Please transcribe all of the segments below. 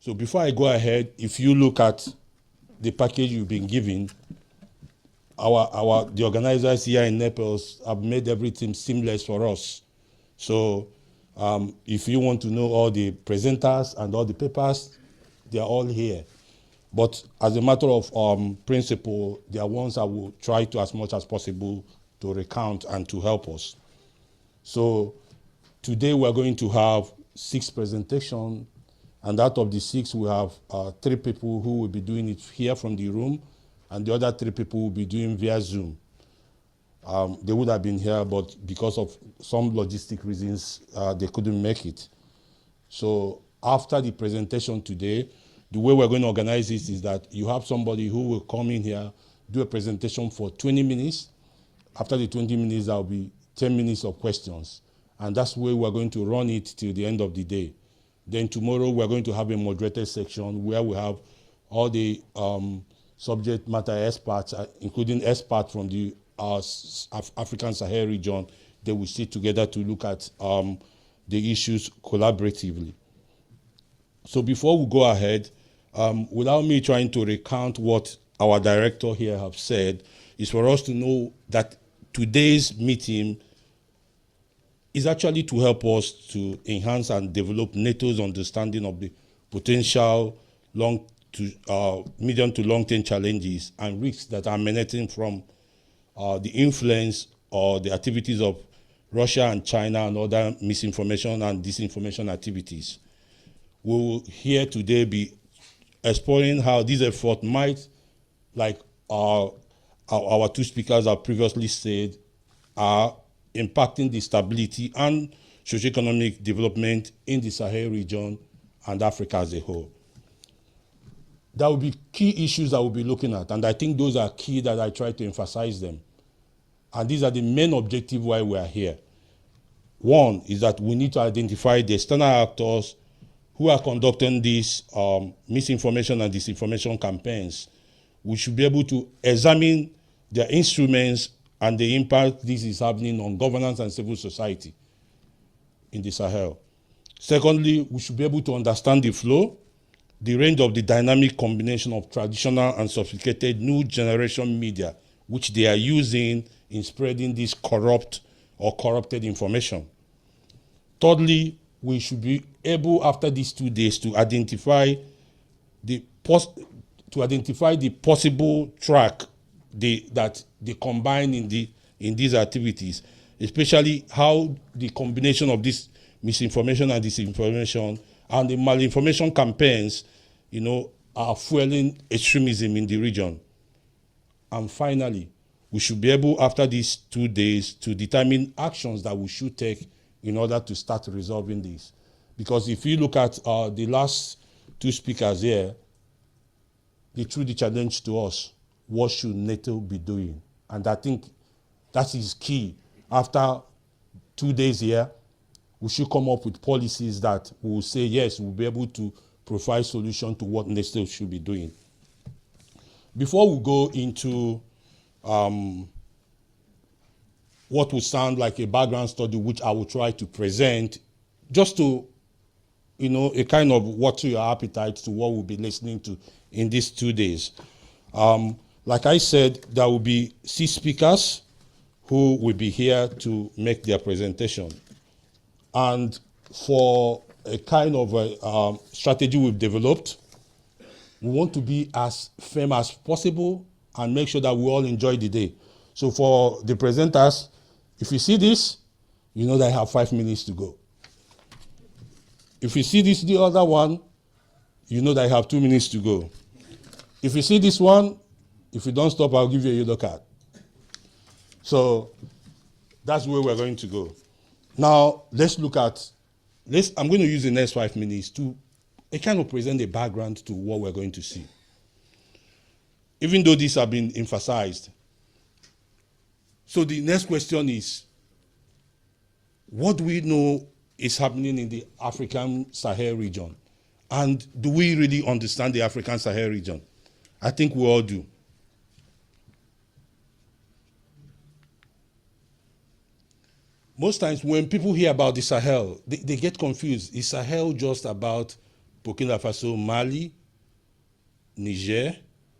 So before I go ahead, if you look at the package you've been given, the organizers here in Naples have made everything seamless for us. So if you want to know all the presenters and all the papers, they are all here. But as a matter of principle, they are ones I will try to, as much as possible, to recount and to help us. So today we're going to have 6 presentations, and out of the 6, we have 3 people who will be doing it here from the room, and the other 3 people will be doing via Zoom. They would have been here, but because of some logistic reasons, they couldn't make it. So after the presentation today, the way we're going to organize this is that you have somebody who will come in here, do a presentation for 20 minutes. After the 20 minutes, there will be 10 minutes of questions. And that's the way we're going to run it till the end of the day. Then tomorrow, we're going to have a moderated section where we have all the subject matter experts, including experts from the African Sahel region. They will sit together to look at the issues collaboratively. So before we go ahead, without me trying to recount what our director here have said, is for us to know that today's meeting is actually to help us to enhance and develop NATO's understanding of the potential medium to long-term challenges and risks that are emanating from the influence or the activities of Russia and China and other misinformation and disinformation activities. We will here today be exploring how this effort might, like our 2 speakers have previously said, are impacting the stability and socioeconomic development in the Sahel region and Africa as a whole. There will be key issues that we'll be looking at, and I think those are key that I try to emphasize them. And these are the main objectives why we are here. One is that we need to identify the external actors who are conducting these misinformation and disinformation campaigns. We should be able to examine their instruments and the impact this is having on governance and civil society in the Sahel. Secondly, we should be able to understand the flow, the range of the dynamic combination of traditional and sophisticated new generation media, which they are using in spreading this corrupt or corrupted information. Thirdly, we should be able, after these 2 days, to identify the possible track that they combine in these activities, especially how the combination of this misinformation and disinformation and the malinformation campaigns, are fueling extremism in the region. And finally, we should be able, after these 2 days, to determine actions that we should take in order to start resolving this. Because if you look at the last 2 speakers here, they threw the challenge to us. What should NATO be doing? And I think that is key. After 2 days here, we should come up with policies that will say, yes, we'll be able to provide solution to what NATO should be doing. Before we go into what would sound like a background study, which I will try to present, just to, a kind of water your appetite to what we'll be listening to in these 2 days. Like I said, there will be 6 speakers who will be here to make their presentation. And for a kind of a strategy we've developed, we want to be as firm as possible and make sure that we all enjoy the day. So for the presenters, if you see this, you know that I have 5 minutes to go. If you see this, the other one, you know that I have 2 minutes to go. If you see this one, if you don't stop, I'll give you a yellow card. So that's where we're going to go. Now, let's look at, I'm going to use the next 5 minutes to kind of present a background to what we're going to see. Even though these have been emphasized. So the next question is, what do we know is happening in the African Sahel region? And do we really understand the African Sahel region? I think we all do. Most times when people hear about the Sahel, they get confused. Is Sahel just about Burkina Faso, Mali, Niger,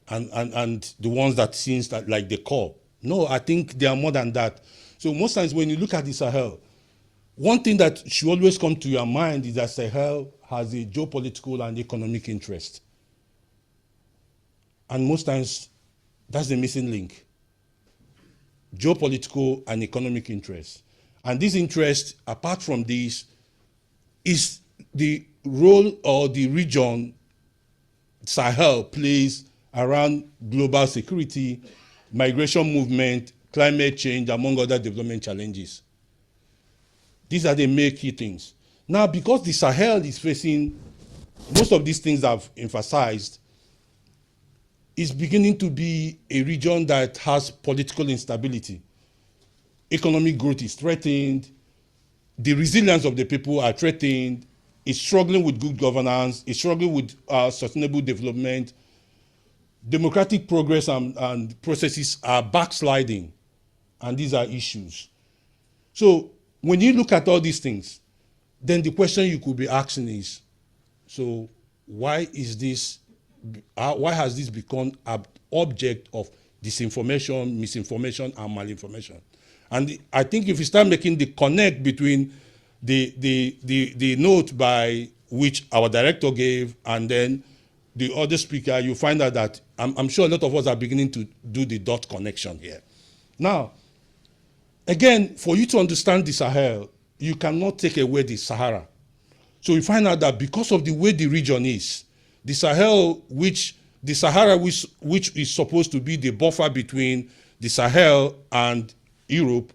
and the ones that seems that like the core. No, I think they are more than that. So most times when you look at the Sahel, one thing that should always come to your mind is that Sahel has a geopolitical and economic interest. And most times, that's the missing link. Geopolitical and economic interest. And this interest, apart from this, is the role or the region Sahel plays around global security, migration movement, climate change, among other development challenges. These are the main key things. Now, because the Sahel is facing most of these things I've emphasized, is beginning to be a region that has political instability. Economic growth is threatened. The resilience of the people are threatened. It's struggling with good governance. It's struggling with sustainable development. Democratic progress and processes are backsliding. And these are issues. So when you look at all these things, then the question you could be asking is, so why has this become an object of disinformation, misinformation, and malinformation? And I think if you start making the connect between the note by which our director gave and then the other speaker, you find out that I'm sure a lot of us are beginning to do the dot connection here. Now, again, for you to understand the Sahel, you cannot take away the Sahara. So we find out that because of the way the region is, the Sahara, which is supposed to be the buffer between the Sahel and Europe,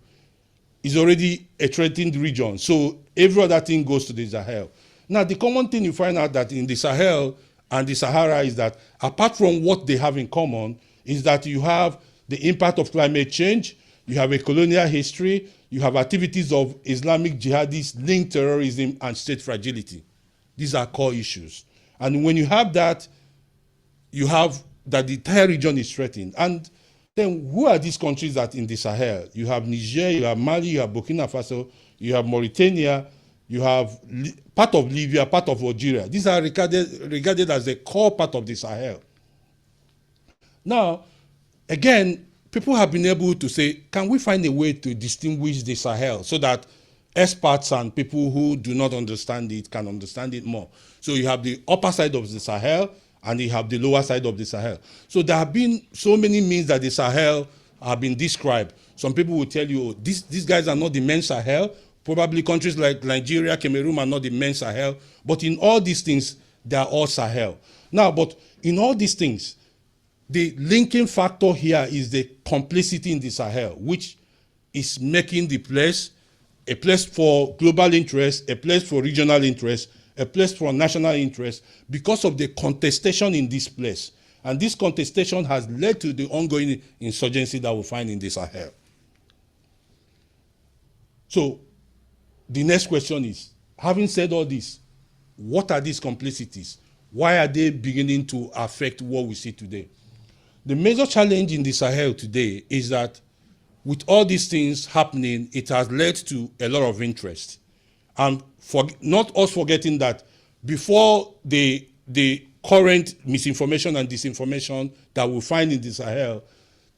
is already a threatened region. So every other thing goes to the Sahel. Now, the common thing you find out that in the Sahel and the Sahara is that apart from what they have in common, is that you have the impact of climate change, you have a colonial history, you have activities of Islamic jihadists, linked terrorism, and state fragility. These are core issues. And when you have that, you have that the entire region is threatened. And then who are these countries that in the Sahel? You have Niger, you have Mali, you have Burkina Faso, you have Mauritania, you have part of Libya, part of Algeria. These are regarded as a core part of the Sahel. Now, again, people have been able to say, can we find a way to distinguish the Sahel so that experts and people who do not understand it can understand it more? So you have the upper side of the Sahel and you have the lower side of the Sahel. So there have been so many means that the Sahel have been described. Some people will tell you, oh, these guys are not the main Sahel. Probably countries like Nigeria, Cameroon are not the main Sahel. But in all these things, they are all Sahel. Now, but in all these things, the linking factor here is the complicity in the Sahel, which is making the place a place for global interest, a place for regional interest, a place for national interest, because of the contestation in this place. And this contestation has led to the ongoing insurgency that we find in the Sahel. So the next question is, having said all this, what are these complicities? Why are they beginning to affect what we see today? The major challenge in the Sahel today is that with all these things happening, it has led to a lot of interest. And not us forgetting that before the current misinformation and disinformation that we find in the Sahel,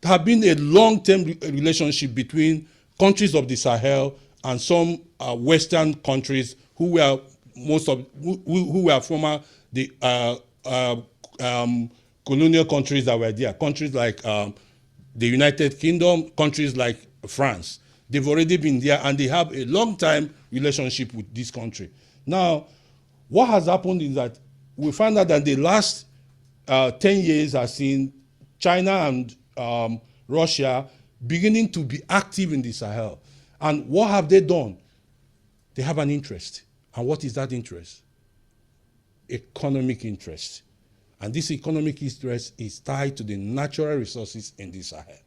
there have been a long-term relationship between countries of the Sahel and some Western countries who were who were former colonial countries that were there, countries like the United Kingdom, countries like France. They've already been there and they have a long-time relationship with this country. Now, what has happened is that we found out that the last 10 years has seen China and Russia beginning to be active in the Sahel. And what have they done? They have an interest. And what is that interest? Economic interest. And this economic interest is tied to the natural resources in the Sahel.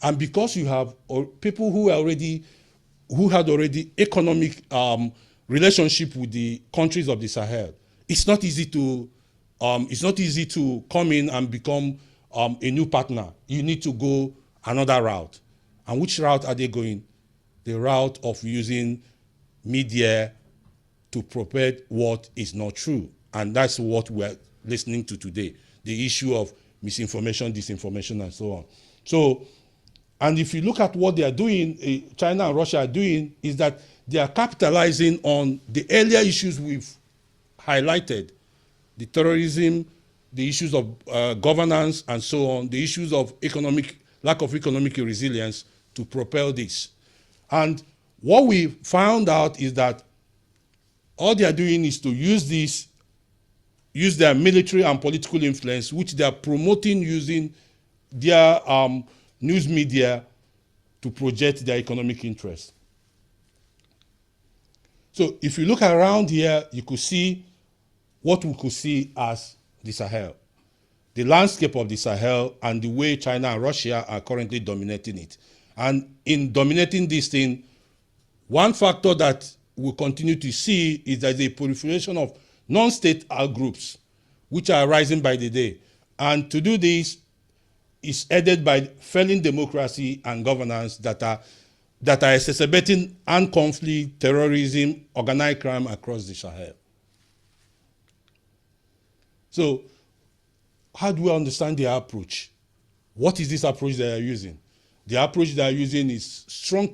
And because you have people who had already economic relationship with the countries of the Sahel, it's not easy to come in and become a new partner. You need to go another route. And which route are they going? The route of using media to propel what is not true. And that's what we're listening to today, the issue of misinformation, disinformation, and so on. So, and if you look at what they are doing, China and Russia are doing, is that they are capitalizing on the earlier issues we've highlighted, the terrorism, the issues of governance, and so on, the issues of lack of economic resilience to propel this. And what we found out is that all they are doing is to use their military and political influence, which they are promoting using their news media to project their economic interests. So if you look around here, you could see what we could see as the Sahel, the landscape of the Sahel, and the way China and Russia are currently dominating it. And in dominating this thing, one factor that we'll continue to see is that the proliferation of non-state groups, which are rising by the day. And to do this is aided by failing democracy and governance that are exacerbating armed conflict, terrorism, organized crime across the Sahel. So how do we understand their approach? What is this approach they are using? The approach they are using is strong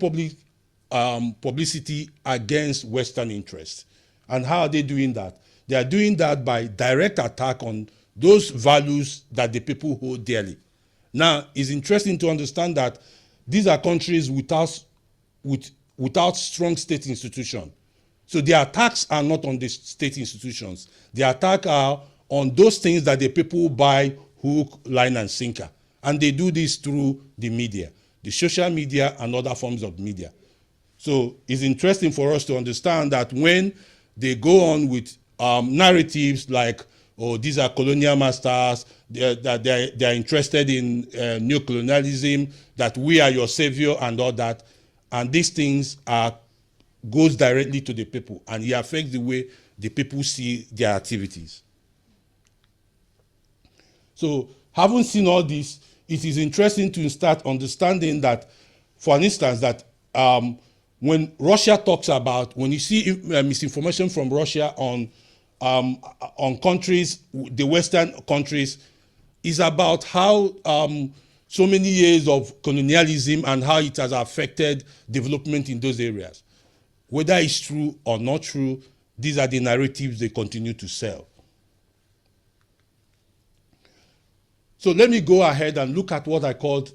publicity against Western interests. And how are they doing that? They are doing that by direct attack on those values that the people hold dearly. Now, it's interesting to understand that these are countries without strong state institutions. So the attacks are not on the state institutions. The attack are on those things that the people buy hook, line, and sinker. And they do this through the media, the social media, and other forms of media. So it's interesting for us to understand that when they go on with narratives like, oh, these are colonial masters, they're interested in neocolonialism, that we are your savior and all that, and these things goes directly to the people, and it affects the way the people see their activities. So having seen all this, it is interesting to start understanding that, for instance, that when Russia talks about, when you see misinformation from Russia on countries, the Western countries, is about how so many years of colonialism and how it has affected development in those areas. Whether it's true or not true, these are the narratives they continue to sell. So let me go ahead and look at what I called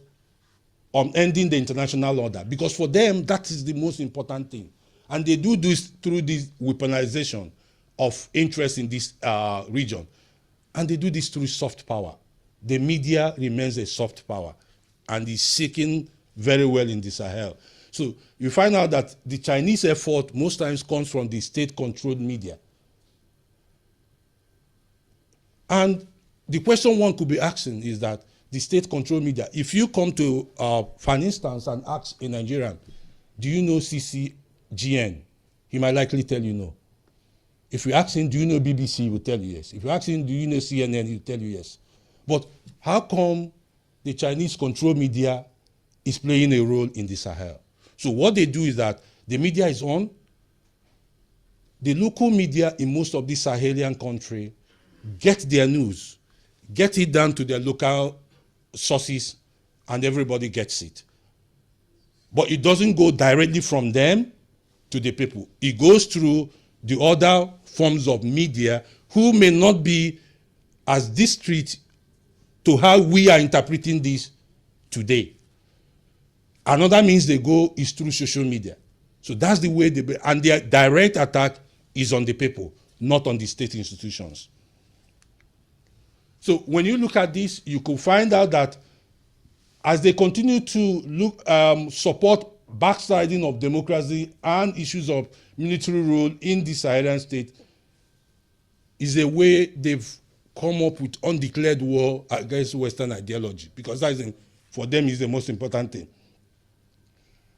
ending the international order, because for them, that is the most important thing. And they do this through this weaponization of interest in this region. And they do this through soft power. The media remains a soft power and is seeking very well in the Sahel. So you find out that the Chinese effort most times comes from the state-controlled media. And the question one could be asking is that the state-controlled media, if you come to, for instance, and ask a Nigerian, do you know CCGN? He might likely tell you no. If you ask him, do you know BBC, he will tell you yes. If you ask him, do you know CNN, he will tell you yes. But how come the Chinese control media is playing a role in the Sahel? So what they do is that the media is on. The local media in most of these Sahelian countries get their news, get it down to their local sources, and everybody gets it. But it doesn't go directly from them to the people. It goes through the other forms of media who may not be as discreet to how we are interpreting this today. Another means they go is through social media. So that's the way and their direct attack is on the people, not on the state institutions. So when you look at this, you could find out that as they continue to support backsliding of democracy and issues of military rule in the Sahelian state, is a way they've come up with undeclared war against Western ideology, because that is, for them, is the most important thing.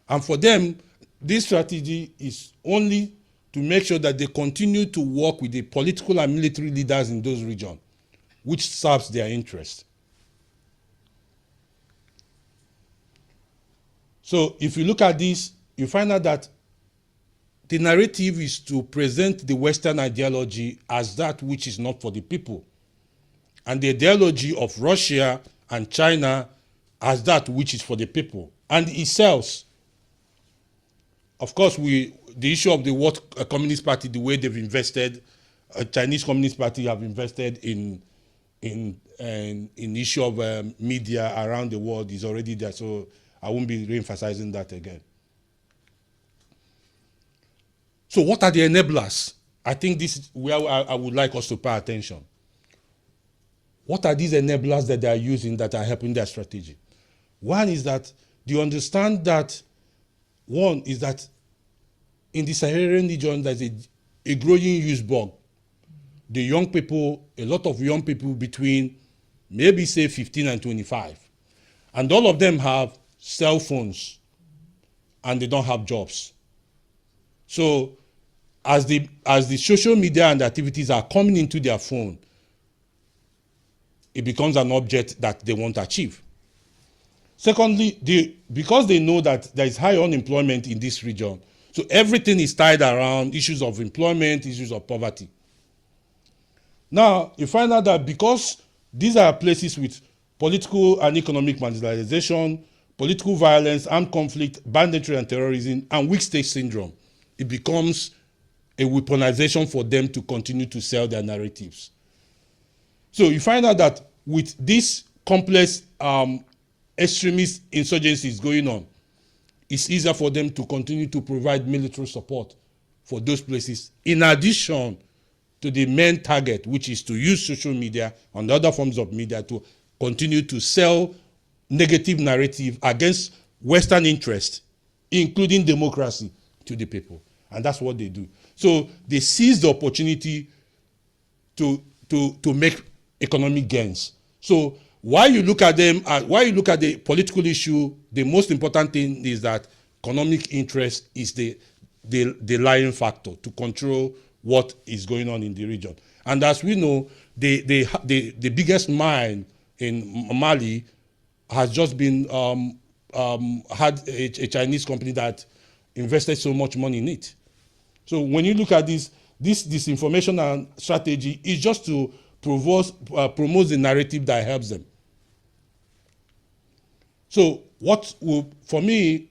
And for them, this strategy is only to make sure that they continue to work with the political and military leaders in those regions, which serves their interest. So if you look at this, you find out that the narrative is to present the Western ideology as that which is not for the people, and the ideology of Russia and China as that which is for the people. And it sells. Of course, the issue of the World Communist Party, the way they've invested, Chinese Communist Party have invested in issue of media around the world is already there, so I won't be re-emphasizing that again. So what are the enablers? I think this is where I would like us to pay attention. What are these enablers that they are using that are helping their strategy? One is that, do you understand that, one is that in the Saharan region there's a growing youth bug. The young people, a lot of young people between maybe say 15 and 25, and all of them have cell phones and they don't have jobs. So as the social media and the activities are coming into their phone, it becomes an object that they want to achieve. Secondly, because they know that there is high unemployment in this region, so everything is tied around issues of employment, issues of poverty. Now, you find out that because these are places with political and economic marginalization, political violence, armed conflict, banditry and terrorism, and weak state syndrome, it becomes a weaponization for them to continue to sell their narratives. So you find out that with this complex extremist insurgencies going on, it's easier for them to continue to provide military support for those places, in addition to the main target, which is to use social media and other forms of media to continue to sell negative narrative against Western interests, including democracy, to the people. And that's what they do. So they seize the opportunity to make economic gains. So while you look at them, while you look at the political issue, the most important thing is that economic interest is the lying factor to control what is going on in the region. And as we know, the biggest mine in Mali has just been had a Chinese company that invested so much money in it. So when you look at this disinformation and strategy is just to promote the narrative that helps them. So for me,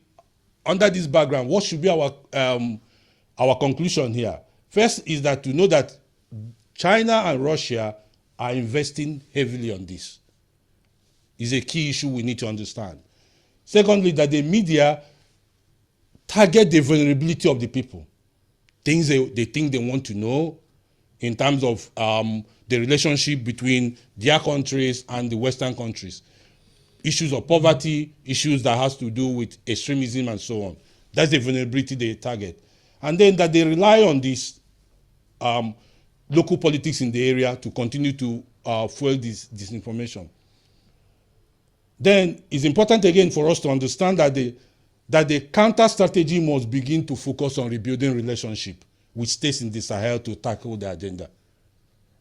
under this background, what should be our conclusion here? First is that to know that China and Russia are investing heavily on this. Is a key issue we need to understand. Secondly, that the media target the vulnerability of the people. Things they think they want to know in terms of the relationship between their countries and the Western countries. Issues of poverty, issues that has to do with extremism and so on. That's the vulnerability they target. And then that they rely on this local politics in the area to continue to fuel this disinformation. Then it's important again for us to understand that the counter strategy must begin to focus on rebuilding relationship with states in the Sahel to tackle the agenda.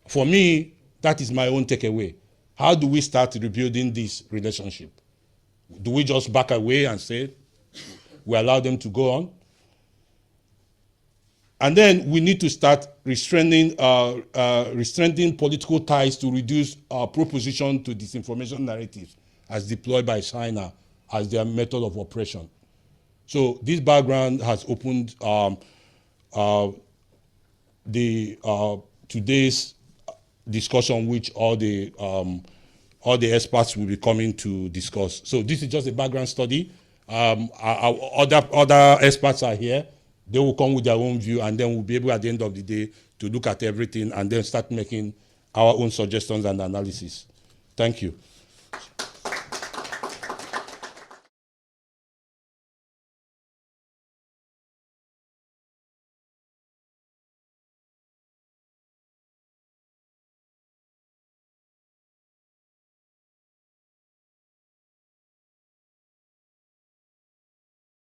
For me, that is my own takeaway. How do we start rebuilding this relationship? Do we just back away and say we allow them to go on? And then we need to start restraining political ties to reduce proposition to disinformation narratives as deployed by China as their method of operation. So this background has opened today's discussion, which all the experts will be coming to discuss. So this is just a background study. Other experts are here. They will come with their own view, and then we'll be able at the end of the day to look at everything and then start making our own suggestions and analysis. Thank you.